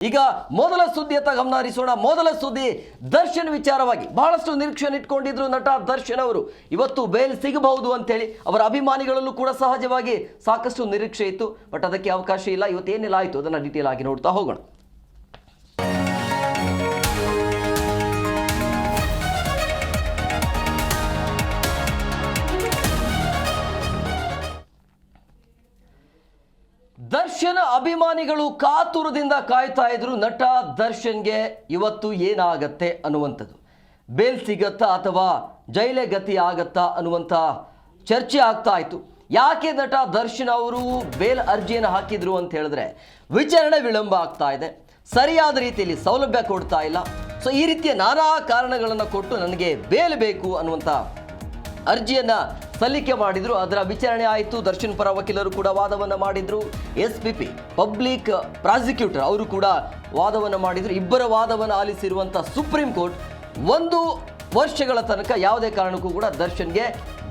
ಈಗ ಮೊದಲ ಸುದ್ದಿಯತ್ತ ಗಮನ ಹರಿಸೋಣ. ಮೊದಲ ಸುದ್ದಿ ದರ್ಶನ್ ವಿಚಾರವಾಗಿ ಬಹಳಷ್ಟು ನಿರೀಕ್ಷೆ ಇಟ್ಕೊಂಡಿದ್ರು ನಟ ದರ್ಶನ್ ಅವರು. ಇವತ್ತು ಬೇಲ್ ಸಿಗಬಹುದು ಅಂತೇಳಿ ಅವರ ಅಭಿಮಾನಿಗಳಲ್ಲೂ ಕೂಡ ಸಹಜವಾಗಿ ಸಾಕಷ್ಟು ನಿರೀಕ್ಷೆ ಇತ್ತು. ಬಟ್ ಅದಕ್ಕೆ ಅವಕಾಶ ಇಲ್ಲ. ಇವತ್ತು ಏನೆಲ್ಲ ಆಯಿತು ಅದನ್ನು ಡೀಟೇಲ್ ಆಗಿ ನೋಡ್ತಾ ಹೋಗೋಣ. ದರ್ಶನ್ ಅಭಿಮಾನಿಗಳು ಕಾತುರದಿಂದ ಕಾಯ್ತಾ ಇದ್ರು ನಟ ದರ್ಶನ್ಗೆ ಇವತ್ತು ಏನಾಗತ್ತೆ ಅನ್ನುವಂಥದ್ದು. ಬೇಲ್ ಸಿಗತ್ತಾ ಅಥವಾ ಜೈಲೇ ಗತಿ ಆಗತ್ತಾ ಅನ್ನುವಂಥ ಚರ್ಚೆ ಆಗ್ತಾ ಇತ್ತು. ಯಾಕೆ ನಟ ದರ್ಶನ್ ಅವರು ಬೇಲ್ ಅರ್ಜಿಯನ್ನು ಹಾಕಿದ್ರು ಅಂತ ಹೇಳಿದ್ರೆ ವಿಚಾರಣೆ ವಿಳಂಬ ಆಗ್ತಾ ಇದೆ, ಸರಿಯಾದ ರೀತಿಯಲ್ಲಿ ಸೌಲಭ್ಯ ಕೊಡ್ತಾ ಇಲ್ಲ. ಸೊ ಈ ರೀತಿಯ ನಾನಾ ಕಾರಣಗಳನ್ನು ಕೊಟ್ಟು ನನಗೆ ಬೇಲ್ ಬೇಕು ಅನ್ನುವಂಥ ಅರ್ಜಿಯನ್ನು ಸಲ್ಲಿಕೆ ಮಾಡಿದ್ರು. ಅದರ ವಿಚಾರಣೆ ಆಯಿತು. ದರ್ಶನ್ ಪರ ವಕೀಲರು ಕೂಡ ವಾದವನ್ನು ಮಾಡಿದ್ರು. SPP ಪಬ್ಲಿಕ್ ಪ್ರಾಸಿಕ್ಯೂಟರ್ ಅವರು ಕೂಡ ವಾದವನ್ನು ಮಾಡಿದ್ರು. ಇಬ್ಬರ ವಾದವನ್ನು ಆಲಿಸಿರುವಂಥ ಸುಪ್ರೀಂ ಕೋರ್ಟ್ 1 ವರ್ಷಗಳ ತನಕ ಯಾವುದೇ ಕಾರಣಕ್ಕೂ ಕೂಡ ದರ್ಶನ್ಗೆ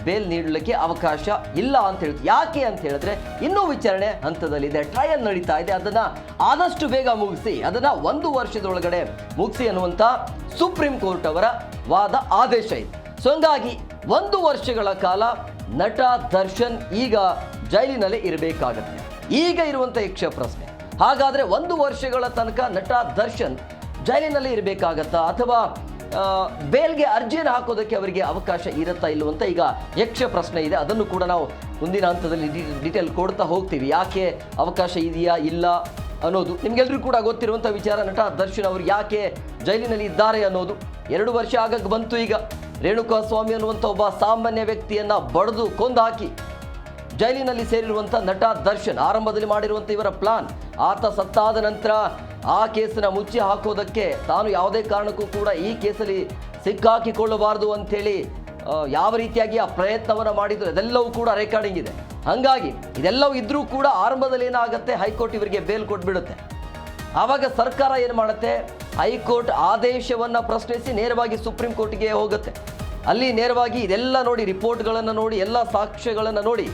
ಬೇಲ್ ನೀಡಲಿಕ್ಕೆ ಅವಕಾಶ ಇಲ್ಲ ಅಂತ ಹೇಳ್ತು. ಯಾಕೆ ಅಂತ ಹೇಳಿದ್ರೆ ಇನ್ನೂ ವಿಚಾರಣೆ ಹಂತದಲ್ಲಿದೆ, ಟ್ರಯಲ್ ನಡೀತಾ ಇದೆ. ಅದನ್ನು ಆದಷ್ಟು ಬೇಗ ಮುಗಿಸಿ, ಅದನ್ನು 1 ವರ್ಷದೊಳಗಡೆ ಮುಗಿಸಿ ಅನ್ನುವಂಥ ಸುಪ್ರೀಂ ಕೋರ್ಟ್ ಅವರ ವಾದ ಆದೇಶ ಇದೆ. ಸೊ ಹಂಗಾಗಿ 1 ವರ್ಷಗಳ ಕಾಲ ನಟ ದರ್ಶನ್ ಈಗ ಜೈಲಿನಲ್ಲೇ ಇರಬೇಕಾಗತ್ತೆ. ಈಗ ಇರುವಂಥ ಯಕ್ಷ ಪ್ರಶ್ನೆ, ಹಾಗಾದರೆ 1 ವರ್ಷಗಳ ತನಕ ನಟ ದರ್ಶನ್ ಜೈಲಿನಲ್ಲಿ ಇರಬೇಕಾಗತ್ತಾ ಅಥವಾ ಬೇಲ್ಗೆ ಅರ್ಜಿಯನ್ನು ಹಾಕೋದಕ್ಕೆ ಅವರಿಗೆ ಅವಕಾಶ ಇರುತ್ತಾ ಇಲ್ಲವಂತ ಈಗ ಯಕ್ಷ ಪ್ರಶ್ನೆ ಇದೆ. ಅದನ್ನು ಕೂಡ ನಾವು ಮುಂದಿನ ಹಂತದಲ್ಲಿ ಡೀಟೇಲ್ ಕೊಡ್ತಾ ಹೋಗ್ತೀವಿ. ಯಾಕೆ ಅವಕಾಶ ಇದೆಯಾ ಇಲ್ಲ ಅನ್ನೋದು ನಿಮ್ಗೆಲ್ರಿಗೂ ಕೂಡ ಗೊತ್ತಿರುವಂಥ ವಿಚಾರ. ನಟ ದರ್ಶನ್ ಅವರು ಯಾಕೆ ಜೈಲಿನಲ್ಲಿ ಇದ್ದಾರೆ ಅನ್ನೋದು 2 ವರ್ಷ ಆಗಕ್ಕೆ ಬಂತು. ಈಗ ರೇಣುಕಾಸ್ವಾಮಿ ಅನ್ನುವಂಥ ಒಬ್ಬ ಸಾಮಾನ್ಯ ವ್ಯಕ್ತಿಯನ್ನು ಬಡಿದು ಕೊಂದು ಹಾಕಿ ಜೈಲಿನಲ್ಲಿ ಸೇರಿರುವಂಥ ನಟ ದರ್ಶನ್ ಆರಂಭದಲ್ಲಿ ಮಾಡಿರುವಂಥ ಇವರ ಪ್ಲಾನ್, ಆತ ಸತ್ತಾದ ನಂತರ ಆ ಕೇಸನ್ನು ಮುಚ್ಚಿ ಹಾಕೋದಕ್ಕೆ ತಾನು ಯಾವುದೇ ಕಾರಣಕ್ಕೂ ಕೂಡ ಈ ಕೇಸಲ್ಲಿ ಸಿಕ್ಕಾಕಿಕೊಳ್ಳಬಾರ್ದು ಅಂಥೇಳಿ ಯಾವ ರೀತಿಯಾಗಿ ಆ ಪ್ರಯತ್ನವನ್ನು ಮಾಡಿದ್ರು ಅದೆಲ್ಲವೂ ಕೂಡ ರೆಕಾರ್ಡಿಂಗ್ ಇದೆ. ಹಾಗಾಗಿ ಇದೆಲ್ಲವೂ ಇದ್ರೂ ಕೂಡ ಆರಂಭದಲ್ಲಿ ಏನಾಗುತ್ತೆ, ಹೈಕೋರ್ಟ್ ಇವರಿಗೆ ಬೇಲ್ ಕೊಟ್ಬಿಡುತ್ತೆ. ಆವಾಗ ಸರ್ಕಾರ ಏನು ಮಾಡುತ್ತೆ, ಹೈಕೋರ್ಟ್ ಆದೇಶವನ್ನು ಪ್ರಶ್ನಿಸಿ ನೇರವಾಗಿ ಸುಪ್ರೀಂ ಕೋರ್ಟ್ಗೆ ಹೋಗುತ್ತೆ. ಅಲ್ಲಿ ನೇರವಾಗಿ ಇದೆಲ್ಲ ನೋಡಿ, ರಿಪೋರ್ಟ್ಗಳನ್ನು ನೋಡಿ, ಎಲ್ಲ ಸಾಕ್ಷ್ಯಗಳನ್ನು ನೋಡಿ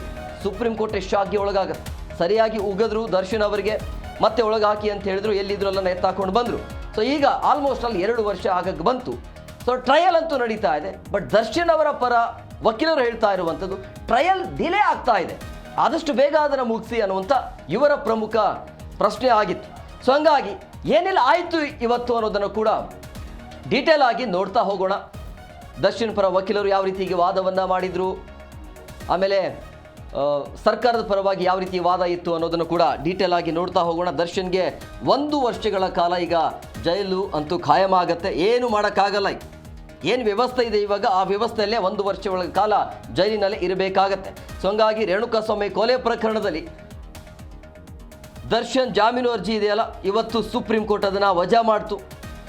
ಸುಪ್ರೀಂ ಕೋರ್ಟ್ ಶಾಕ್ಗೆ ಒಳಗಾಗುತ್ತೆ. ಸರಿಯಾಗಿ ಉಗಿದ್ರು ದರ್ಶನ್ ಅವರಿಗೆ, ಮತ್ತೆ ಒಳಗಾಕಿ ಅಂತ ಹೇಳಿದ್ರು, ಎಲ್ಲಿದ್ರು ಎಲ್ಲ ಎತ್ತಾಕೊಂಡು ಬಂದರು. ಸೊ ಈಗ ಆಲ್ಮೋಸ್ಟ್ ಅಲ್ಲಿ 2 ವರ್ಷ ಆಗಕ್ಕೆ ಬಂತು. ಸೊ ಟ್ರಯಲ್ ಅಂತೂ ನಡೀತಾ ಇದೆ. ಬಟ್ ದರ್ಶನ್ ಅವರ ಪರ ವಕೀಲರು ಹೇಳ್ತಾ ಇರುವಂಥದ್ದು ಟ್ರಯಲ್ ಡಿಲೇ ಆಗ್ತಾ ಇದೆ, ಆದಷ್ಟು ಬೇಗ ಅದನ್ನು ಮುಗಿಸಿ ಅನ್ನುವಂಥ ಇವರ ಪ್ರಮುಖ ಪ್ರಶ್ನೆ ಆಗಿತ್ತು. ಸೊ ಹಂಗಾಗಿ ಏನೆಲ್ಲ ಆಯಿತು ಇವತ್ತು ಅನ್ನೋದನ್ನು ಕೂಡ ಡೀಟೇಲ್ ಆಗಿ ನೋಡ್ತಾ ಹೋಗೋಣ. ದರ್ಶನ್ ಪರ ವಕೀಲರು ಯಾವ ರೀತಿಗೆ ವಾದವನ್ನು ಮಾಡಿದರು, ಆಮೇಲೆ ಸರ್ಕಾರದ ಪರವಾಗಿ ಯಾವ ರೀತಿ ವಾದ ಇತ್ತು ಅನ್ನೋದನ್ನು ಕೂಡ ಡೀಟೇಲ್ ಆಗಿ ನೋಡ್ತಾ ಹೋಗೋಣ. ದರ್ಶನ್ಗೆ 1 ವರ್ಷಗಳ ಕಾಲ ಈಗ ಜೈಲು ಅಂತೂ ಖಾಯಂ ಆಗುತ್ತೆ. ಏನು ಮಾಡೋಕ್ಕಾಗಲ್ಲ. ಏನು ವ್ಯವಸ್ಥೆ ಇದೆ ಇವಾಗ ಆ ವ್ಯವಸ್ಥೆಯಲ್ಲೇ 1 ವರ್ಷಗಳ ಕಾಲ ಜೈಲಿನಲ್ಲೇ ಇರಬೇಕಾಗತ್ತೆ. ಸೊ ಹಂಗಾಗಿ ರೇಣುಕಾಸ್ವಾಮಿ ಕೊಲೆ ಪ್ರಕರಣದಲ್ಲಿ ದರ್ಶನ್ ಜಾಮೀನು ಅರ್ಜಿ ಇದೆಯಲ್ಲ, ಇವತ್ತು ಸುಪ್ರೀಂ ಕೋರ್ಟ್ ಅದನ್ನು ವಜಾ ಮಾಡ್ತು.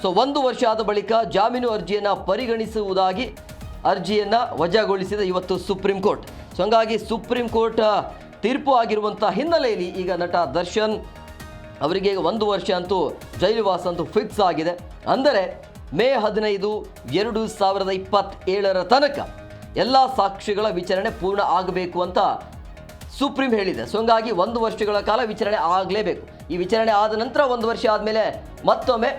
ಸೊ 1 ವರ್ಷ ಆದ ಬಳಿಕ ಜಾಮೀನು ಅರ್ಜಿಯನ್ನು ಪರಿಗಣಿಸುವುದಾಗಿ ಅರ್ಜಿಯನ್ನು ವಜಾಗೊಳಿಸಿದ ಇವತ್ತು ಸುಪ್ರೀಂ ಕೋರ್ಟ್. ಸೊ ಹಂಗಾಗಿ ಸುಪ್ರೀಂ ಕೋರ್ಟ್ ತೀರ್ಪು ಆಗಿರುವಂಥ ಹಿನ್ನೆಲೆಯಲ್ಲಿ ಈಗ ನಟ ದರ್ಶನ್ ಅವರಿಗೆ 1 ವರ್ಷ ಅಂತೂ ಜೈಲುವಾಸ ಅಂತೂ ಫಿಕ್ಸ್ ಆಗಿದೆ. ಅಂದರೆ ಮೇ 15, 2027 ತನಕ ಎಲ್ಲ ಸಾಕ್ಷಿಗಳ ವಿಚಾರಣೆ ಪೂರ್ಣ ಆಗಬೇಕು ಅಂತ ಸುಪ್ರೀಂ ಹೇಳಿದೆ. ಸೊ ಹಂಗಾಗಿ 1 ವರ್ಷಗಳ ಕಾಲ ವಿಚಾರಣೆ ಆಗಲೇಬೇಕು. ಈ ವಿಚಾರಣೆ ಆದ ನಂತರ 1 ವರ್ಷ ಆದಮೇಲೆ ಮತ್ತೊಮ್ಮೆ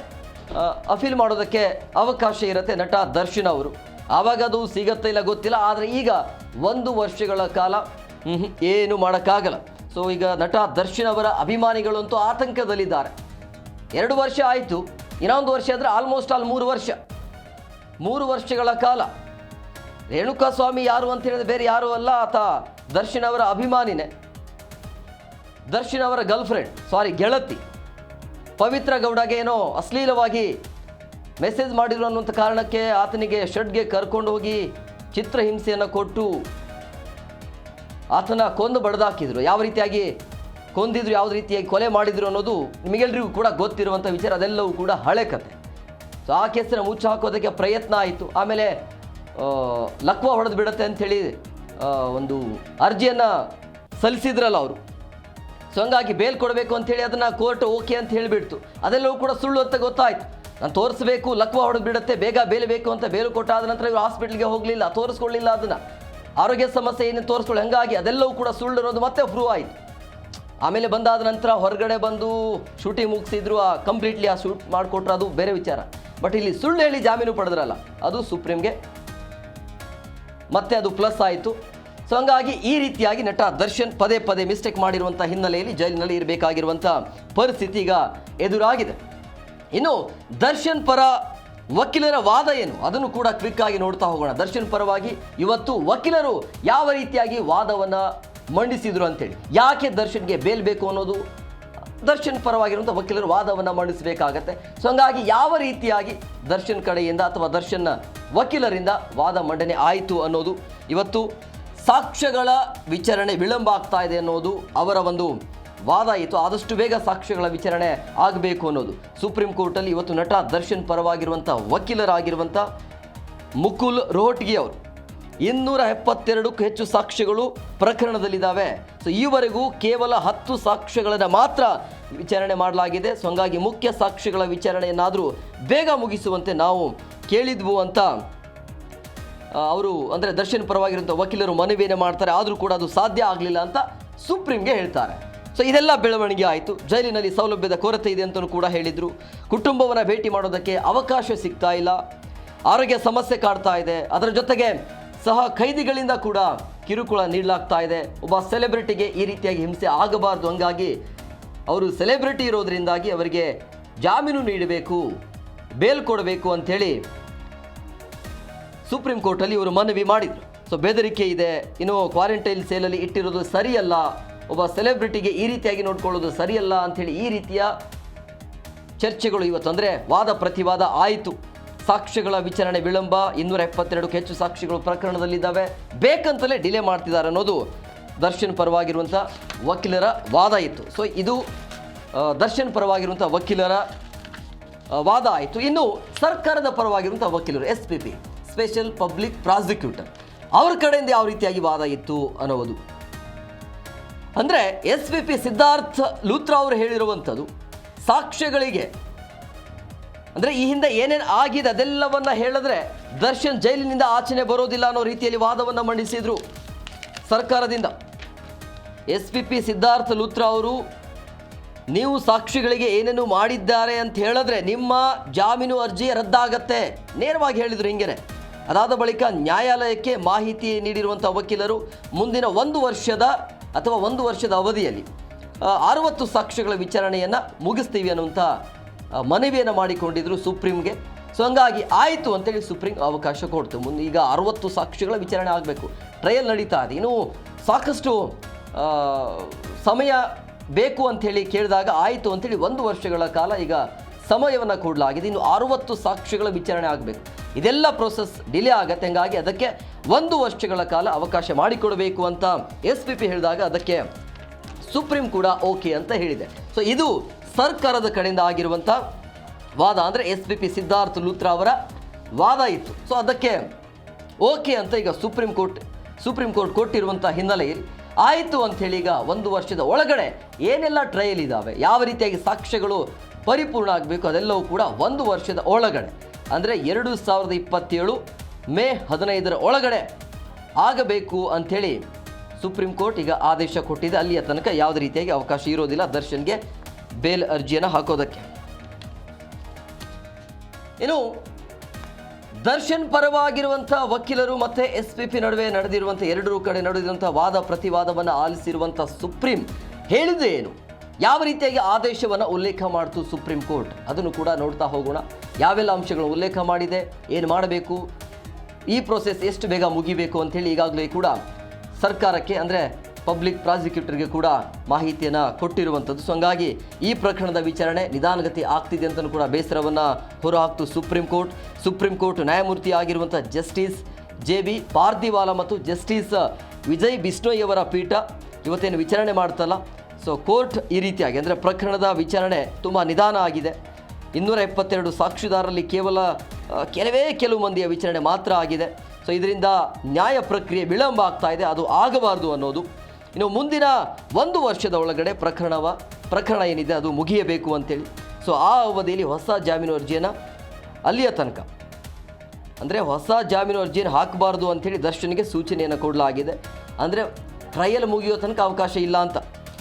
ಅಪೀಲ್ ಮಾಡೋದಕ್ಕೆ ಅವಕಾಶ ಇರುತ್ತೆ ನಟ ದರ್ಶನ್ ಅವರು. ಆವಾಗ ಅದು ಸಿಗತ್ತೆ ಇಲ್ಲ ಗೊತ್ತಿಲ್ಲ. ಆದರೆ ಈಗ 1 ವರ್ಷಗಳ ಕಾಲ ಏನು ಮಾಡೋಕ್ಕಾಗಲ್ಲ. ಸೊ ಈಗ ನಟ ದರ್ಶನ್ ಅವರ ಅಭಿಮಾನಿಗಳಂತೂ ಆತಂಕದಲ್ಲಿದ್ದಾರೆ. 2 ವರ್ಷ ಆಯಿತು, ಇನ್ನೊಂದು ವರ್ಷ ಆದರೆ ಆಲ್ಮೋಸ್ಟ್ 3 ವರ್ಷಗಳ ಕಾಲ ರೇಣುಕಾಸ್ವಾಮಿ ಯಾರು ಅಂತ ಹೇಳಿದ್ರೆ ಬೇರೆ ಯಾರು ಅಲ್ಲ, ಆತ ದರ್ಶನ್ ಅವರ ಅಭಿಮಾನಿನೇ. ದರ್ಶನ್ ಅವರ ಗೆಳತಿ ಪವಿತ್ರ ಗೌಡಗೆ ಏನೋ ಅಶ್ಲೀಲವಾಗಿ ಮೆಸೇಜ್ ಮಾಡಿದ್ರು ಅನ್ನುವಂಥ ಕಾರಣಕ್ಕೆ ಆತನಿಗೆ ಶೆಡ್ಗೆ ಕರ್ಕೊಂಡು ಹೋಗಿ ಚಿತ್ರಹಿಂಸೆಯನ್ನು ಕೊಟ್ಟು ಆತನ ಕೊಂದು ಬಡ್ದಾಕಿದ್ರು. ಯಾವ ರೀತಿಯಾಗಿ ಕೊಂದಿದ್ರು, ಯಾವ ರೀತಿಯಾಗಿ ಕೊಲೆ ಮಾಡಿದ್ರು ಅನ್ನೋದು ನಿಮಗೆಲ್ಲರಿಗೂ ಕೂಡ ಗೊತ್ತಿರುವಂಥ ವಿಚಾರ. ಅದೆಲ್ಲವೂ ಕೂಡ ಹಳೆ ಕತೆ. ಸೊ ಆ ಕೇಸನ್ನು ಮುಚ್ಚಿ ಹಾಕೋದಕ್ಕೆ ಪ್ರಯತ್ನ ಆಯಿತು. ಆಮೇಲೆ ಲಕ್ವ ಹೊಡೆದು ಬಿಡುತ್ತೆ ಅಂಥೇಳಿ ಒಂದು ಅರ್ಜಿಯನ್ನು ಸಲ್ಲಿಸಿದ್ರಲ್ಲ ಅವರು. ಸೊ ಹಂಗಾಗಿ ಬೇಲ್ ಕೊಡಬೇಕು ಅಂಥೇಳಿ ಅದನ್ನು ಕೋರ್ಟ್ ಓಕೆ ಅಂತ ಹೇಳಿಬಿಡ್ತು. ಅದೆಲ್ಲವೂ ಕೂಡ ಸುಳ್ಳು ಅಂತ ಗೊತ್ತಾಯಿತು. ನಾನು ತೋರಿಸ್ಬೇಕು, ಲಕ್ವ ಹೊಡೆದು ಬಿಡುತ್ತೆ, ಬೇಗ ಬೇಲ್ ಬೇಕು ಅಂತ ಬೇಲ್ ಕೊಟ್ಟಾದ ನಂತರ ಇವರು ಹಾಸ್ಪಿಟ್ಲಿಗೆ ಹೋಗಲಿಲ್ಲ, ತೋರಿಸ್ಕೊಳ್ಳಿಲ್ಲ, ಅದನ್ನು ಆರೋಗ್ಯ ಸಮಸ್ಯೆ ಏನೇನು ತೋರಿಸ್ಕೊಳ್ಳಿ. ಹಂಗಾಗಿ ಅದೆಲ್ಲವೂ ಕೂಡ ಸುಳ್ಳು ಅನ್ನೋದು ಮತ್ತೆ ಪ್ರೂವ್ ಆಯಿತು. ಆಮೇಲೆ ಬಂದಾದ ನಂತರ ಹೊರಗಡೆ ಬಂದು ಶೂಟಿಂಗ್ ಮುಗಿಸಿದ್ರು, ಕಂಪ್ಲೀಟ್ಲಿ ಆ ಶೂಟ್ ಮಾಡಿಕೊಟ್ರು, ಅದು ಬೇರೆ ವಿಚಾರ. ಬಟ್ ಇಲ್ಲಿ ಸುಳ್ಳು ಹೇಳಿ ಜಾಮೀನು ಪಡೆದ್ರಲ್ಲ, ಅದು ಸುಪ್ರೀಂಗೆ ಮತ್ತೆ ಅದು ಪ್ಲಸ್ ಆಯಿತು. ಸೊ ಹಂಗಾಗಿ ಈ ರೀತಿಯಾಗಿ ನಟ ದರ್ಶನ್ ಪದೇ ಪದೇ ಮಿಸ್ಟೇಕ್ ಮಾಡಿರುವಂಥ ಹಿನ್ನೆಲೆಯಲ್ಲಿ ಜೈಲಿನಲ್ಲಿ ಇರಬೇಕಾಗಿರುವಂಥ ಪರಿಸ್ಥಿತಿ ಈಗ ಎದುರಾಗಿದೆ. ಇನ್ನು ದರ್ಶನ್ ಪರ ವಕೀಲರ ವಾದ ಏನು, ಅದನ್ನು ಕೂಡ ಕ್ವಿಕ್ ಆಗಿ ನೋಡ್ತಾ ಹೋಗೋಣ. ದರ್ಶನ್ ಪರವಾಗಿ ಇವತ್ತು ವಕೀಲರು ಯಾವ ರೀತಿಯಾಗಿ ವಾದವನ್ನು ಮಂಡಿಸಿದ್ರು ಅಂತೇಳಿ, ಯಾಕೆ ದರ್ಶನ್ಗೆ ಬೇಲ್ ಬೇಕು ಅನ್ನೋದು ದರ್ಶನ್ ಪರವಾಗಿರುವಂಥ ವಕೀಲರು ವಾದವನ್ನು ಮಂಡಿಸಬೇಕಾಗತ್ತೆ. ಸೊ ಹಂಗಾಗಿ ಯಾವ ರೀತಿಯಾಗಿ ದರ್ಶನ್ ಕಡೆಯಿಂದ ಅಥವಾ ದರ್ಶನ್ ವಕೀಲರಿಂದ ವಾದ ಮಂಡನೆ ಆಯಿತು ಅನ್ನೋದು, ಇವತ್ತು ಸಾಕ್ಷ್ಯಗಳ ವಿಚಾರಣೆ ವಿಳಂಬ ಆಗ್ತಾ ಇದೆ ಅನ್ನೋದು ಅವರ ಒಂದು ವಾದ ಇತ್ತು. ಆದಷ್ಟು ಬೇಗ ಸಾಕ್ಷ್ಯಗಳ ವಿಚಾರಣೆ ಆಗಬೇಕು ಅನ್ನೋದು ಸುಪ್ರೀಂ ಕೋರ್ಟಲ್ಲಿ ಇವತ್ತು ನಟ ದರ್ಶನ್ ಪರವಾಗಿರುವಂಥ ವಕೀಲರಾಗಿರುವಂಥ ಮುಕುಲ್ ರೋಹಟಗಿ ಅವರು 272ಕ್ಕೂ ಹೆಚ್ಚು ಸಾಕ್ಷ್ಯಗಳು ಪ್ರಕರಣದಲ್ಲಿದ್ದಾವೆ. ಸೊ ಈವರೆಗೂ ಕೇವಲ 10 ಸಾಕ್ಷ್ಯಗಳನ್ನು ಮಾತ್ರ ವಿಚಾರಣೆ ಮಾಡಲಾಗಿದೆ. ಸೊ ಹಂಗಾಗಿ ಮುಖ್ಯ ಸಾಕ್ಷ್ಯಗಳ ವಿಚಾರಣೆಯನ್ನಾದರೂ ಬೇಗ ಮುಗಿಸುವಂತೆ ನಾವು ಕೇಳಿದ್ವು ಅಂತ ಅವರು ಅಂದರೆ ದರ್ಶನ್ ಪರವಾಗಿರುವಂಥ ವಕೀಲರು ಮನವಿಯನ್ನು ಮಾಡ್ತಾರೆ. ಆದರೂ ಕೂಡ ಅದು ಸಾಧ್ಯ ಆಗಲಿಲ್ಲ ಅಂತ ಸುಪ್ರೀಂಗೆ ಹೇಳ್ತಾರೆ. ಸೊ ಇದೆಲ್ಲ ಬೆಳವಣಿಗೆ ಆಯಿತು. ಜೈಲಿನಲ್ಲಿ ಸೌಲಭ್ಯದ ಕೊರತೆ ಇದೆ ಅಂತಲೂ ಕೂಡ ಹೇಳಿದರು. ಕುಟುಂಬವನ್ನು ಭೇಟಿ ಮಾಡೋದಕ್ಕೆ ಅವಕಾಶ ಸಿಗ್ತಾ ಇಲ್ಲ, ಆರೋಗ್ಯ ಸಮಸ್ಯೆ ಕಾಡ್ತಾ ಇದೆ, ಅದರ ಜೊತೆಗೆ ಸಹ ಖೈದಿಗಳಿಂದ ಕೂಡ ಕಿರುಕುಳ ನೀಡಲಾಗ್ತಾ ಇದೆ. ಒಬ್ಬ ಸೆಲೆಬ್ರಿಟಿಗೆ ಈ ರೀತಿಯಾಗಿ ಹಿಂಸೆ ಆಗಬಾರ್ದು, ಹಂಗಾಗಿ ಅವರು ಸೆಲೆಬ್ರಿಟಿ ಇರೋದ್ರಿಂದಾಗಿ ಅವರಿಗೆ ಜಾಮೀನು ನೀಡಬೇಕು, ಬೇಲ್ ಕೊಡಬೇಕು ಅಂಥೇಳಿ ಸುಪ್ರೀಂ ಕೋರ್ಟಲ್ಲಿ ಇವರು ಮನವಿ ಮಾಡಿದರು. ಸೊ ಬೆದರಿಕೆ ಇದೆ, ಇನ್ನು ಕ್ವಾರಂಟೈನ್ ಸೇಲಲ್ಲಿ ಇಟ್ಟಿರೋದು ಸರಿಯಲ್ಲ, ಒಬ್ಬ ಸೆಲೆಬ್ರಿಟಿಗೆ ಈ ರೀತಿಯಾಗಿ ನೋಡ್ಕೊಳ್ಳೋದು ಸರಿಯಲ್ಲ ಅಂಥೇಳಿ ಈ ರೀತಿಯ ಚರ್ಚೆಗಳು ಇವತ್ತು ಅಂದರೆ ವಾದ ಪ್ರತಿವಾದ ಆಯಿತು. ಸಾಕ್ಷ್ಯಗಳ ವಿಚಾರಣೆ ವಿಳಂಬ, 272ಕ್ಕೂ ಹೆಚ್ಚು ಸಾಕ್ಷಿಗಳು ಪ್ರಕರಣದಲ್ಲಿದ್ದಾವೆ, ಬೇಕಂತಲೇ ಡಿಲೇ ಮಾಡ್ತಿದ್ದಾರೆ ಅನ್ನೋದು ದರ್ಶನ್ ಪರವಾಗಿರುವಂಥ ವಕೀಲರ ವಾದ ಇತ್ತು. ಸೊ ಇದು ದರ್ಶನ್ ಪರವಾಗಿರುವಂಥ ವಕೀಲರ ವಾದ ಆಯಿತು. ಇನ್ನು ಸರ್ಕಾರದ ಪರವಾಗಿರುವಂಥ ವಕೀಲರು SPP ಸ್ಪೆಷಲ್ ಪಬ್ಲಿಕ್ ಪ್ರಾಸಿಕ್ಯೂಟರ್ ಅವ್ರ ಕಡೆಯಿಂದ ಯಾವ ರೀತಿಯಾಗಿ ವಾದ ಇತ್ತು ಅನ್ನೋದು ಅಂದರೆ SPP ಸಿದ್ಧಾರ್ಥ ಲೂಥ್ರಾ ಅವರು ಹೇಳಿರುವಂಥದ್ದು ಸಾಕ್ಷ್ಯಗಳಿಗೆ ಅಂದರೆ ಈ ಹಿಂದೆ ಏನೇನು ಆಗಿದೆ ಅದೆಲ್ಲವನ್ನ ಹೇಳಿದ್ರೆ ದರ್ಶನ್ ಜೈಲಿನಿಂದ ಆಚೆನೆ ಬರೋದಿಲ್ಲ ಅನ್ನೋ ರೀತಿಯಲ್ಲಿ ವಾದವನ್ನು ಮಂಡಿಸಿದ್ರು ಸರ್ಕಾರದಿಂದ. SPP ಸಿದ್ಧಾರ್ಥ ಲೂಥ್ರಾ ಅವರು ನೀವು ಸಾಕ್ಷಿಗಳಿಗೆ ಏನೇನು ಮಾಡಿದ್ದಾರೆ ಅಂತ ಹೇಳಿದ್ರೆ ನಿಮ್ಮ ಜಾಮೀನು ಅರ್ಜಿ ರದ್ದಾಗತ್ತೆ ನೇರವಾಗಿ ಹೇಳಿದರು ಹಿಂಗೇನೆ. ಅದಾದ ಬಳಿಕ ನ್ಯಾಯಾಲಯಕ್ಕೆ ಮಾಹಿತಿ ನೀಡಿರುವಂಥ ವಕೀಲರು ಮುಂದಿನ 1 ವರ್ಷದ ಅಥವಾ 1 ವರ್ಷದ ಅವಧಿಯಲ್ಲಿ 60 ಸಾಕ್ಷ್ಯಗಳ ವಿಚಾರಣೆಯನ್ನು ಮುಗಿಸ್ತೀವಿ ಅನ್ನುವಂಥ ಮನವಿಯನ್ನು ಮಾಡಿಕೊಂಡಿದ್ರು ಸುಪ್ರೀಂಗೆ. ಸೊ ಹಂಗಾಗಿ ಆಯಿತು ಅಂತೇಳಿ ಸುಪ್ರೀಂ ಅವಕಾಶ ಕೊಡ್ತು. ಮುಂದೆ ಈಗ 60 ಸಾಕ್ಷ್ಯಗಳ ವಿಚಾರಣೆ ಆಗಬೇಕು, ಟ್ರಯಲ್ ನಡೀತಾ ಇದೆ, ಇನ್ನೂ ಸಾಕಷ್ಟು ಸಮಯ ಬೇಕು ಅಂಥೇಳಿ ಕೇಳಿದಾಗ ಆಯಿತು ಅಂಥೇಳಿ 1 ವರ್ಷಗಳ ಕಾಲ ಈಗ ಸಮಯವನ್ನು ಕೊಡಲಾಗಿದೆ. ಇನ್ನು 60 ಸಾಕ್ಷ್ಯಗಳ ವಿಚಾರಣೆ ಆಗಬೇಕು. ಇದೆಲ್ಲ ಪ್ರೊಸೆಸ್ ಡಿಲೇ ಆಗುತ್ತೆ. ಹಂಗಾಗಿ ಅದಕ್ಕೆ 1 ವರ್ಷಗಳ ಕಾಲ ಅವಕಾಶ ಮಾಡಿಕೊಡಬೇಕು ಅಂತ SPP ಹೇಳಿದಾಗ ಅದಕ್ಕೆ ಸುಪ್ರೀಂ ಕೂಡ ಓಕೆ ಅಂತ ಹೇಳಿದೆ. ಸೊ ಇದು ಸರ್ಕಾರದ ಕಡೆಯಿಂದ ಆಗಿರುವಂಥ ವಾದ ಅಂದರೆ SPP ಸಿದ್ಧಾರ್ಥ ಲೂಥ್ರಾ ಅವರ ವಾದ ಇತ್ತು. ಸೊ ಅದಕ್ಕೆ ಓಕೆ ಅಂತ ಈಗ ಸುಪ್ರೀಂ ಕೋರ್ಟ್ ಕೊಟ್ಟಿರುವಂಥ ಹಿನ್ನೆಲೆಯಲ್ಲಿ ಆಯಿತು ಅಂಥೇಳಿ ಈಗ 1 ವರ್ಷದ ಒಳಗಡೆ ಏನೆಲ್ಲ ಟ್ರಯಲ್ ಇದ್ದಾವೆ, ಯಾವ ರೀತಿಯಾಗಿ ಸಾಕ್ಷ್ಯಗಳು ಪರಿಪೂರ್ಣ ಆಗಬೇಕು ಅದೆಲ್ಲವೂ ಕೂಡ 1 ವರ್ಷದ ಒಳಗಡೆ ಅಂದರೆ 2027 ಮೇ 15ರ ಒಳಗಡೆ ಆಗಬೇಕು ಅಂಥೇಳಿ ಸುಪ್ರೀಂ ಕೋರ್ಟ್ ಈಗ ಆದೇಶ ಕೊಟ್ಟಿದೆ. ಅಲ್ಲಿಯ ತನಕ ಯಾವುದೇ ರೀತಿಯಾಗಿ ಅವಕಾಶ ಇರೋದಿಲ್ಲ ದರ್ಶನ್ಗೆ ಬೇಲ್ ಅರ್ಜಿಯನ್ನು ಹಾಕೋದಕ್ಕೆ. ಇನ್ನು ದರ್ಶನ್ ಪರವಾಗಿರುವಂಥ ವಕೀಲರು ಮತ್ತು SPP ನಡುವೆ ನಡೆದಿರುವಂಥ ಎರಡೂ ಕಡೆ ನಡೆದಿರುವಂಥ ವಾದ ಪ್ರತಿವಾದವನ್ನು ಆಲಿಸಿರುವಂಥ ಸುಪ್ರೀಂ ಹೇಳಿದೆ ಏನು, ಯಾವ ರೀತಿಯಾಗಿ ಆದೇಶವನ್ನು ಉಲ್ಲೇಖ ಮಾಡಿತು ಸುಪ್ರೀಂ ಕೋರ್ಟ್, ಅದನ್ನು ಕೂಡ ನೋಡ್ತಾ ಹೋಗೋಣ. ಯಾವೆಲ್ಲ ಅಂಶಗಳು ಉಲ್ಲೇಖ ಮಾಡಿದೆ, ಏನು ಮಾಡಬೇಕು, ಈ ಪ್ರೋಸೆಸ್ ಎಷ್ಟು ಬೇಗ ಮುಗಿಬೇಕು ಅಂಥೇಳಿ ಈಗಾಗಲೇ ಕೂಡ ಸರ್ಕಾರಕ್ಕೆ ಅಂದರೆ ಪಬ್ಲಿಕ್ ಪ್ರಾಸಿಕ್ಯೂಟರ್ಗೆ ಕೂಡ ಮಾಹಿತಿಯನ್ನು ಕೊಟ್ಟಿರುವಂಥದ್ದು. ಸೊ ಹಂಗಾಗಿ ಈ ಪ್ರಕರಣದ ವಿಚಾರಣೆ ನಿಧಾನಗತಿ ಆಗ್ತಿದೆ ಅಂತಲೂ ಕೂಡ ಬೇಸರವನ್ನು ಹೊರಹಾಕ್ತು ಸುಪ್ರೀಂ ಕೋರ್ಟ್ ನ್ಯಾಯಮೂರ್ತಿ ಆಗಿರುವಂಥ ಜಸ್ಟಿಸ್ JB ಪಾರ್ದಿವಾಲಾ ಮತ್ತು ಜಸ್ಟಿಸ್ ವಿಜಯ್ ಬಿಷ್ಣೋಯ್ ಅವರ ಪೀಠ ಇವತ್ತೇನು ವಿಚಾರಣೆ ಮಾಡ್ತಲ್ಲ. ಸೊ ಕೋರ್ಟ್ ಈ ರೀತಿಯಾಗಿ ಅಂದರೆ ಪ್ರಕರಣದ ವಿಚಾರಣೆ ತುಂಬ ನಿಧಾನ ಆಗಿದೆ. 272 ಸಾಕ್ಷಿದಾರರಲ್ಲಿ ಕೇವಲ ಕೆಲವು ಮಂದಿಯ ವಿಚಾರಣೆ ಮಾತ್ರ ಆಗಿದೆ. ಸೊ ಇದರಿಂದ ನ್ಯಾಯ ಪ್ರಕ್ರಿಯೆ ವಿಳಂಬ ಆಗ್ತಾ ಇದೆ, ಅದು ಆಗಬಾರ್ದು ಅನ್ನೋದು. ಇನ್ನು ಮುಂದಿನ 1 ವರ್ಷದ ಒಳಗಡೆ ಪ್ರಕರಣ ಏನಿದೆ ಅದು ಮುಗಿಯಬೇಕು ಅಂತೇಳಿ. ಸೊ ಆ ಅವಧಿಯಲ್ಲಿ ಹೊಸ ಜಾಮೀನು ಅರ್ಜಿಯನ್ನು ಅಲ್ಲಿಯ ತನಕ ಅಂದರೆ ಹೊಸ ಜಾಮೀನು ಅರ್ಜಿಯನ್ನು ಹಾಕಬಾರ್ದು ಅಂಥೇಳಿ ದರ್ಶನ್ಗೆ ಸೂಚನೆಯನ್ನು ಕೊಡಲಾಗಿದೆ. ಅಂದರೆ ಟ್ರಯಲ್ ಮುಗಿಯೋ ತನಕ ಅವಕಾಶ ಇಲ್ಲ ಅಂತ.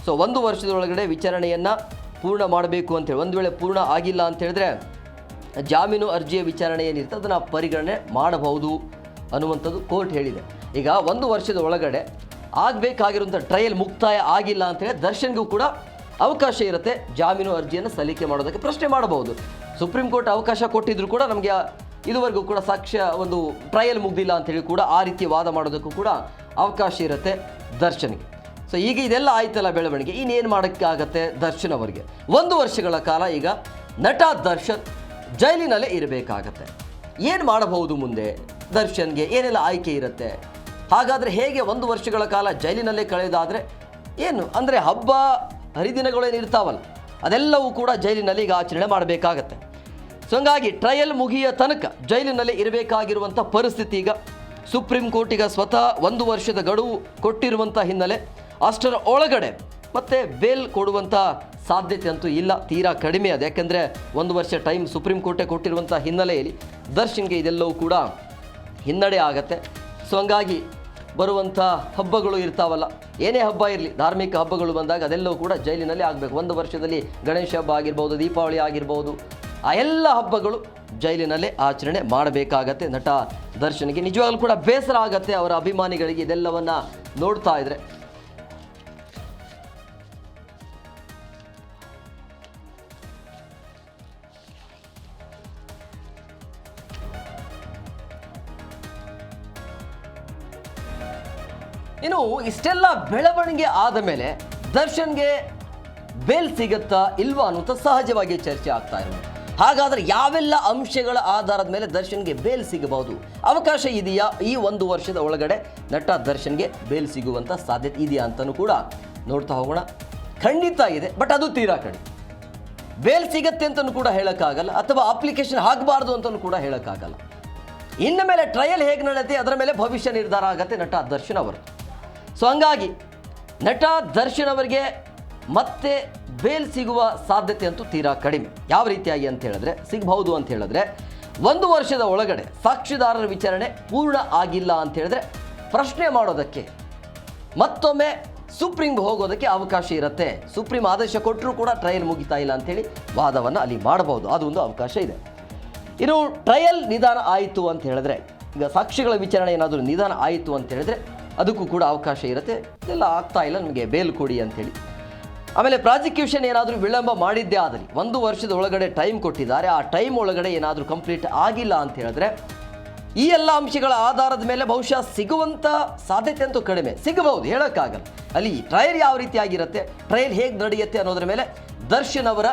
ಸೊ 1 ವರ್ಷದೊಳಗಡೆ ವಿಚಾರಣೆಯನ್ನು ಪೂರ್ಣ ಮಾಡಬೇಕು ಅಂತೇಳಿ, ಒಂದು ವೇಳೆ ಪೂರ್ಣ ಆಗಿಲ್ಲ ಅಂತ ಹೇಳಿದ್ರೆ ಜಾಮೀನು ಅರ್ಜಿಯ ವಿಚಾರಣೆ ಏನಿರುತ್ತೆ ಅದನ್ನು ಪರಿಗಣನೆ ಮಾಡಬಹುದು ಅನ್ನುವಂಥದ್ದು ಕೋರ್ಟ್ ಹೇಳಿದೆ. ಈಗ 1 ವರ್ಷದ ಒಳಗಡೆ ಆಗಬೇಕಾಗಿರುವಂಥ ಟ್ರಯಲ್ ಮುಕ್ತಾಯ ಆಗಿಲ್ಲ ಅಂತೇಳಿ ದರ್ಶನ್ಗೂ ಕೂಡ ಅವಕಾಶ ಇರುತ್ತೆ ಜಾಮೀನು ಅರ್ಜಿಯನ್ನು ಸಲ್ಲಿಕೆ ಮಾಡೋದಕ್ಕೆ, ಪ್ರಶ್ನೆ ಮಾಡಬಹುದು. ಸುಪ್ರೀಂ ಕೋರ್ಟ್ ಅವಕಾಶ ಕೊಟ್ಟಿದ್ರು ಕೂಡ ನಮಗೆ ಇದುವರೆಗೂ ಕೂಡ ಸಾಕ್ಷ್ಯ ಒಂದು ಟ್ರಯಲ್ ಮುಗ್ದಿಲ್ಲ ಅಂತೇಳಿ ಕೂಡ ಆ ರೀತಿ ವಾದ ಮಾಡೋದಕ್ಕೂ ಕೂಡ ಅವಕಾಶ ಇರುತ್ತೆ ದರ್ಶನ್ಗೆ. ಸೊ ಈಗ ಇದೆಲ್ಲ ಆಯ್ತಲ್ಲ ಬೆಳವಣಿಗೆ, ಇನ್ನೇನು ಮಾಡೋಕ್ಕಾಗತ್ತೆ ದರ್ಶನ್ ಅವರಿಗೆ? 1 ವರ್ಷಗಳ ಕಾಲ ಈಗ ನಟ ದರ್ಶನ್ ಜೈಲಿನಲ್ಲೇ ಇರಬೇಕಾಗತ್ತೆ. ಏನು ಮಾಡಬಹುದು ಮುಂದೆ ದರ್ಶನ್ಗೆ, ಏನೆಲ್ಲ ಆಯ್ಕೆ ಇರುತ್ತೆ? ಹಾಗಾದರೆ ಹೇಗೆ 1 ವರ್ಷಗಳ ಕಾಲ ಜೈಲಿನಲ್ಲೇ ಕಳೆದಾದರೆ ಏನು ಅಂದರೆ ಹಬ್ಬ ಹರಿದಿನಗಳೇನು ಇರ್ತಾವಲ್ಲ ಅದೆಲ್ಲವೂ ಕೂಡ ಜೈಲಿನಲ್ಲಿ ಈಗ ಆಚರಣೆ ಮಾಡಬೇಕಾಗತ್ತೆ. ಸೊ ಹಂಗಾಗಿ ಟ್ರಯಲ್ ಮುಗಿಯ ತನಕ ಜೈಲಿನಲ್ಲೇ ಇರಬೇಕಾಗಿರುವಂಥ ಪರಿಸ್ಥಿತಿ ಈಗ ಸುಪ್ರೀಂ ಕೋರ್ಟಿಗ ಸ್ವತಃ 1 ವರ್ಷದ ಗಡುವು ಕೊಟ್ಟಿರುವಂಥ ಹಿನ್ನೆಲೆ ಅಷ್ಟರ ಒಳಗಡೆ ಮತ್ತೆ ಬೇಲ್ ಕೊಡುವಂಥ ಸಾಧ್ಯತೆ ಅಂತೂ ಇಲ್ಲ, ತೀರಾ ಕಡಿಮೆ ಅದು. ಯಾಕೆಂದರೆ 1 ವರ್ಷ ಟೈಮ್ ಸುಪ್ರೀಂ ಕೋರ್ಟೇ ಕೊಟ್ಟಿರುವಂಥ ಹಿನ್ನೆಲೆಯಲ್ಲಿ ದರ್ಶನ್ಗೆ ಇದೆಲ್ಲವೂ ಕೂಡ ಹಿನ್ನಡೆ ಆಗತ್ತೆ. ಸೊ ಹಂಗಾಗಿ ಬರುವಂಥ ಹಬ್ಬಗಳು ಇರ್ತಾವಲ್ಲ, ಏನೇ ಹಬ್ಬ ಇರಲಿ, ಧಾರ್ಮಿಕ ಹಬ್ಬಗಳು ಬಂದಾಗ ಅದೆಲ್ಲವೂ ಕೂಡ ಜೈಲಿನಲ್ಲಿ ಆಗಬೇಕು. 1 ವರ್ಷದಲ್ಲಿ ಗಣೇಶ ಹಬ್ಬ ಆಗಿರ್ಬೋದು, ದೀಪಾವಳಿ ಆಗಿರ್ಬೋದು, ಆ ಎಲ್ಲ ಹಬ್ಬಗಳು ಜೈಲಿನಲ್ಲೇ ಆಚರಣೆ ಮಾಡಬೇಕಾಗತ್ತೆ ನಟ ದರ್ಶನ್ಗೆ. ನಿಜವಾಗ್ಲೂ ಕೂಡ ಬೇಸರ ಆಗತ್ತೆ ಅವರ ಅಭಿಮಾನಿಗಳಿಗೆ ಇದೆಲ್ಲವನ್ನು ನೋಡ್ತಾ ಇದ್ರೆ. ಇನ್ನು ಇಷ್ಟೆಲ್ಲ ಬೆಳವಣಿಗೆ ಆದ ಮೇಲೆ ದರ್ಶನ್ಗೆ ಬೇಲ್ ಸಿಗುತ್ತಾ ಇಲ್ವಾ ಅನ್ನುವಂಥ ಸಹಜವಾಗಿ ಚರ್ಚೆ ಆಗ್ತಾ ಇರೋದು. ಹಾಗಾದರೆ ಯಾವೆಲ್ಲ ಅಂಶಗಳ ಆಧಾರದ ಮೇಲೆ ದರ್ಶನ್ಗೆ ಬೇಲ್ ಸಿಗಬಹುದು, ಅವಕಾಶ ಇದೆಯಾ? ಈ 1 ವರ್ಷದ ಒಳಗಡೆ ನಟ ದರ್ಶನ್ಗೆ ಬೇಲ್ ಸಿಗುವಂಥ ಸಾಧ್ಯತೆ ಇದೆಯಾ ಅಂತಲೂ ಕೂಡ ನೋಡ್ತಾ ಹೋಗೋಣ. ಖಂಡಿತ ಇದೆ, ಬಟ್ ಅದು ತೀರಾ ಕಡಿಮೆ. ಬೇಲ್ ಸಿಗತ್ತೆ ಅಂತಲೂ ಕೂಡ ಹೇಳೋಕ್ಕಾಗಲ್ಲ, ಅಥವಾ ಅಪ್ಲಿಕೇಶನ್ ಹಾಕಬಾರ್ದು ಅಂತಲೂ ಕೂಡ ಹೇಳೋಕ್ಕಾಗಲ್ಲ. ಇನ್ನು ಮೇಲೆ ಟ್ರಯಲ್ ಹೇಗೆ ನಡೆಯುತ್ತೆ ಅದರ ಮೇಲೆ ಭವಿಷ್ಯ ನಿರ್ಧಾರ ಆಗುತ್ತೆ ನಟ ದರ್ಶನ್ ಅವರು. ಸೊ ಹಂಗಾಗಿ ನಟ ದರ್ಶನ್ ಅವರಿಗೆ ಮತ್ತೆ ಬೇಲ್ ಸಿಗುವ ಸಾಧ್ಯತೆ ಅಂತೂ ತೀರಾ ಕಡಿಮೆ. ಯಾವ ರೀತಿಯಾಗಿ ಅಂತ ಹೇಳಿದ್ರೆ ಸಿಗಬಹುದು ಅಂತ ಹೇಳಿದ್ರೆ 1 ವರ್ಷದ ಒಳಗಡೆ ಸಾಕ್ಷಿದಾರರ ವಿಚಾರಣೆ ಪೂರ್ಣ ಆಗಿಲ್ಲ ಅಂತ ಹೇಳಿದ್ರೆ ಪ್ರಶ್ನೆ ಮಾಡೋದಕ್ಕೆ ಮತ್ತೊಮ್ಮೆ ಸುಪ್ರೀಂಗೆ ಹೋಗೋದಕ್ಕೆ ಅವಕಾಶ ಇರುತ್ತೆ. ಸುಪ್ರೀಂ ಆದೇಶ ಕೊಟ್ಟರೂ ಕೂಡ ಟ್ರಯಲ್ ಮುಗಿತಾ ಇಲ್ಲ ಅಂಥೇಳಿ ವಾದವನ್ನು ಅಲ್ಲಿ ಮಾಡಬಹುದು, ಅದೊಂದು ಅವಕಾಶ ಇದೆ. ಇನ್ನು ಟ್ರಯಲ್ ನಿಧಾನ ಆಯಿತು ಅಂತ ಹೇಳಿದ್ರೆ, ಈಗ ಸಾಕ್ಷಿಗಳ ವಿಚಾರಣೆ ಏನಾದರೂ ನಿಧಾನ ಆಯಿತು ಅಂತ ಹೇಳಿದ್ರೆ ಅದಕ್ಕೂ ಕೂಡ ಅವಕಾಶ ಇರುತ್ತೆ. ಇದೆಲ್ಲ ಆಗ್ತಾ ಇಲ್ಲ, ನಮಗೆ ಬೇಲ್ ಕೊಡಿ ಅಂಥೇಳಿ. ಆಮೇಲೆ ಪ್ರಾಸಿಕ್ಯೂಷನ್ ಏನಾದರೂ ವಿಳಂಬ ಮಾಡಿದ್ದೇ ಆದಲ್ಲಿ 1 ವರ್ಷದ ಒಳಗಡೆ ಟೈಮ್ ಕೊಟ್ಟಿದ್ದಾರೆ, ಆ ಟೈಮ್ ಒಳಗಡೆ ಏನಾದರೂ ಕಂಪ್ಲೀಟ್ ಆಗಿಲ್ಲ ಅಂತ ಹೇಳಿದ್ರೆ ಈ ಎಲ್ಲ ಅಂಶಗಳ ಆಧಾರದ ಮೇಲೆ ಬಹುಶಃ ಸಿಗುವಂಥ ಸಾಧ್ಯತೆ ಅಂತೂ ಕಡಿಮೆ. ಸಿಗಬಹುದು, ಹೇಳೋಕ್ಕಾಗಲ್ಲ. ಅಲ್ಲಿ ಟ್ರಯಲ್ ಯಾವ ರೀತಿಯಾಗಿರುತ್ತೆ, ಟ್ರಯಲ್ ಹೇಗೆ ನಡೆಯುತ್ತೆ ಅನ್ನೋದ್ರ ಮೇಲೆ ದರ್ಶನ್ ಅವರ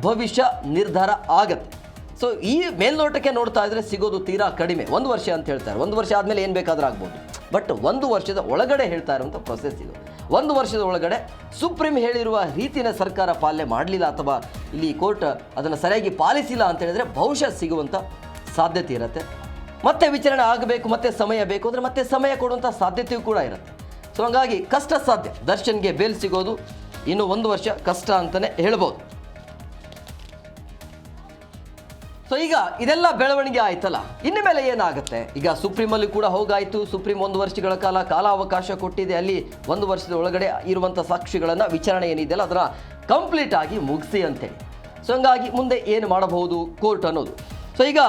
ಭವಿಷ್ಯ ನಿರ್ಧಾರ ಆಗತ್ತೆ. ಸೊ ಈ ಮೇಲ್ನೋಟಕ್ಕೆ ನೋಡ್ತಾ ಇದ್ರೆ ಸಿಗೋದು ತೀರಾ ಕಡಿಮೆ. 1 ವರ್ಷ ಅಂತ ಹೇಳ್ತಾರೆ, 1 ವರ್ಷ ಆದಮೇಲೆ ಏನು ಬೇಕಾದರೂ ಆಗ್ಬೋದು. ಬಟ್ 1 ವರ್ಷದ ಒಳಗಡೆ ಹೇಳ್ತಾ ಇರುವಂಥ ಪ್ರೊಸೆಸ್ ಇದು. 1 ವರ್ಷದ ಒಳಗಡೆ ಸುಪ್ರೀಂ ಹೇಳಿರುವ ರೀತಿಯ ಸರ್ಕಾರ ಪಾಲನೆ ಮಾಡಲಿಲ್ಲ ಅಥವಾ ಇಲ್ಲಿ ಕೋರ್ಟ್ ಅದನ್ನು ಸರಿಯಾಗಿ ಪಾಲಿಸಿಲ್ಲ ಅಂತ ಹೇಳಿದ್ರೆ ಬಹುಶಃ ಸಿಗುವಂಥ ಸಾಧ್ಯತೆ ಇರುತ್ತೆ. ಮತ್ತೆ ವಿಚಾರಣೆ ಆಗಬೇಕು, ಮತ್ತೆ ಸಮಯ ಬೇಕು ಅಂದರೆ ಮತ್ತೆ ಸಮಯ ಕೊಡುವಂಥ ಸಾಧ್ಯತೆಯೂ ಕೂಡ ಇರುತ್ತೆ. ಸೊ ಹಂಗಾಗಿ ಕಷ್ಟ ಸಾಧ್ಯ ದರ್ಶನ್ಗೆ ಬೇಲ್ ಸಿಗೋದು, ಇನ್ನು 1 ವರ್ಷ ಕಷ್ಟ ಅಂತಲೇ ಹೇಳ್ಬೋದು. ಸೊ ಈಗ ಇದೆಲ್ಲ ಬೆಳವಣಿಗೆ ಆಯ್ತಲ್ಲ, ಇನ್ನು ಮೇಲೆ ಏನಾಗುತ್ತೆ? ಈಗ ಸುಪ್ರೀಮಲ್ಲಿ ಕೂಡ ಹೋಗಾಯಿತು, ಸುಪ್ರೀಂ 1 ವರ್ಷಗಳ ಕಾಲಾವಕಾಶ ಕೊಟ್ಟಿದೆ. ಅಲ್ಲಿ 1 ವರ್ಷದ ಒಳಗಡೆ ಇರುವಂಥ ಸಾಕ್ಷಿಗಳನ್ನು ವಿಚಾರಣೆ ಏನಿದೆಯಲ್ಲ ಅದನ್ನು ಕಂಪ್ಲೀಟ್ ಆಗಿ ಮುಗಿಸಿ ಅಂತೇಳಿ. ಸೊ ಹಂಗಾಗಿ ಮುಂದೆ ಏನು ಮಾಡಬಹುದು ಕೋರ್ಟ್ ಅನ್ನೋದು. ಸೊ ಈಗ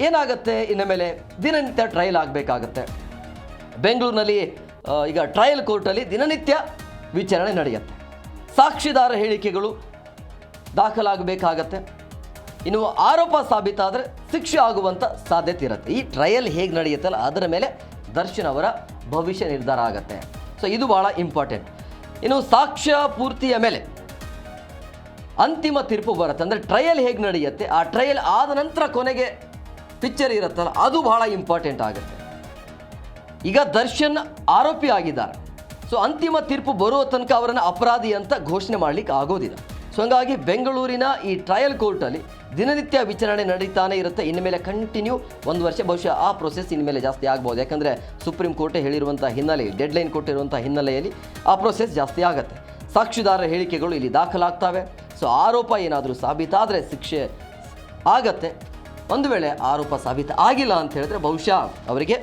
ಏನಾಗುತ್ತೆ, ಇನ್ನು ಮೇಲೆ ದಿನನಿತ್ಯ ಟ್ರಯಲ್ ಆಗಬೇಕಾಗತ್ತೆ. ಬೆಂಗಳೂರಿನಲ್ಲಿ ಈಗ ಟ್ರಯಲ್ ಕೋರ್ಟಲ್ಲಿ ದಿನನಿತ್ಯ ವಿಚಾರಣೆ ನಡೆಯುತ್ತೆ. ಸಾಕ್ಷಿದಾರ ಹೇಳಿಕೆಗಳು ದಾಖಲಾಗಬೇಕಾಗತ್ತೆ. ಇನ್ನು ಆರೋಪ ಸಾಬೀತಾದರೆ ಶಿಕ್ಷೆ ಆಗುವಂಥ ಸಾಧ್ಯತೆ ಇರುತ್ತೆ. ಈ ಟ್ರಯಲ್ ಹೇಗೆ ನಡೆಯುತ್ತಲ್ಲ ಅದರ ಮೇಲೆ ದರ್ಶನ್ ಅವರ ಭವಿಷ್ಯ ನಿರ್ಧಾರ ಆಗುತ್ತೆ. ಸೊ ಇದು ಭಾಳ ಇಂಪಾರ್ಟೆಂಟ್. ಇನ್ನು ಸಾಕ್ಷ್ಯ ಪೂರ್ತಿಯ ಮೇಲೆ ಅಂತಿಮ ತೀರ್ಪು ಬರುತ್ತೆ. ಅಂದರೆ ಟ್ರಯಲ್ ಹೇಗೆ ನಡೆಯುತ್ತೆ, ಆ ಟ್ರಯಲ್ ಆದ ನಂತರ ಕೊನೆಗೆ ಪಿಕ್ಚರ್ ಇರುತ್ತಲ್ಲ ಅದು ಬಹಳ ಇಂಪಾರ್ಟೆಂಟ್ ಆಗುತ್ತೆ. ಈಗ ದರ್ಶನ್ ಆರೋಪಿ ಆಗಿದ್ದಾರೆ. ಸೊ ಅಂತಿಮ ತೀರ್ಪು ಬರುವ ತನಕ ಅವರನ್ನು ಅಪರಾಧಿ ಅಂತ ಘೋಷಣೆ ಮಾಡಲಿಕ್ಕೆ ಆಗೋದಿಲ್ಲ. ಸೊ ಹಂಗಾಗಿ ಬೆಂಗಳೂರಿನ ಈ ಟ್ರಯಲ್ ಕೋರ್ಟಲ್ಲಿ ದಿನನಿತ್ಯ ವಿಚಾರಣೆ ನಡೀತಾನೆ ಇರುತ್ತೆ. ಇನ್ಮೇಲೆ ಕಂಟಿನ್ಯೂ 1 ವರ್ಷ, ಬಹುಶಃ ಆ ಪ್ರೊಸೆಸ್ ಇನ್ಮೇಲೆ ಜಾಸ್ತಿ ಆಗ್ಬೋದು. ಯಾಕಂದರೆ ಸುಪ್ರೀಂ ಕೋರ್ಟೇ ಹೇಳಿರುವಂಥ ಹಿನ್ನೆಲೆಯಲ್ಲಿ, ಡೆಡ್ಲೈನ್ ಕೊಟ್ಟಿರುವಂಥ ಹಿನ್ನೆಲೆಯಲ್ಲಿ ಆ ಪ್ರೊಸೆಸ್ ಜಾಸ್ತಿ ಆಗುತ್ತೆ. ಸಾಕ್ಷಿದಾರರ ಹೇಳಿಕೆಗಳು ಇಲ್ಲಿ ದಾಖಲಾಗ್ತವೆ. ಸೊ ಆರೋಪ ಏನಾದರೂ ಸಾಬೀತಾದರೆ ಶಿಕ್ಷೆ ಆಗತ್ತೆ. ಒಂದು ವೇಳೆ ಆರೋಪ ಸಾಬೀತು ಆಗಿಲ್ಲ ಅಂತ ಹೇಳಿದ್ರೆ ಬಹುಶಃ ಅವರಿಗೆ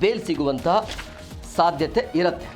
ಬೇಲ್ ಸಿಗುವಂತಹ ಸಾಧ್ಯತೆ ಇರುತ್ತೆ.